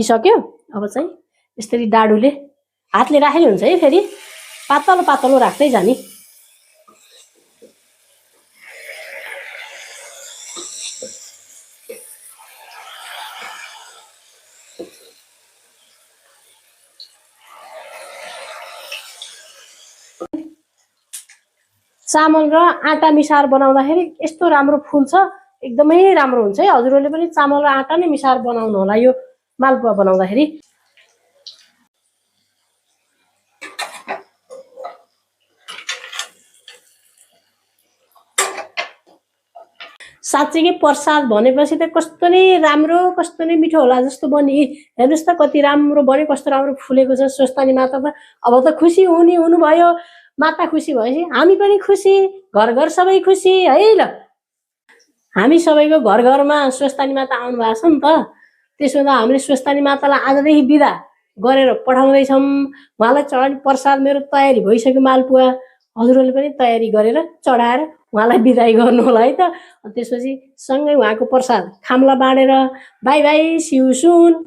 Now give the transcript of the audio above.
सक्यो। अब चाहिँ यसरी डाडुले हातले राखेर हुन्छ है, फेरि पातलो पातलो राख्दै जाने। चामल र आटा मिसाएर बनाउँदाखेरि यस्तो राम्रो फुल्छ, एकदमै राम्रो हुन्छ है। हजुरहरूले पनि चामल र आटा नै मिसाएर बनाउनु होला यो मालपुवा बनाउँदाखेरि। साँच्चै प्रसाद भनेपछि त कस्तो नै राम्रो, कस्तो नै मिठो होला जस्तो बन्यो। हेर्नुहोस् त कति राम्रो बन्यो, कस्तो राम्रो फुलेको छ। स्वस्थानी माता त अब त खुसी हुनुभयो। माता खुसी भएपछि हामी पनि खुसी, घर घर सबै खुसी है। ल हामी सबैको घर घरमा स्वस्थानी माता आउनु भएको छ नि त। त्यसो त हामीले स्वस्थानी मातालाई आजदेखि बिदा गरेर पठाउँदैछौँ। उहाँलाई चढाउने प्रसाद मेरो तयारी भइसक्यो मालपुवा। हजुरहरूले पनि तयारी गरेर चढाएर उहाँलाई बिदाई गर्नु होला है त। त्यसपछि सँगै उहाँको प्रसाद खामला बाँडेर बाई बाई, सिउ सुन।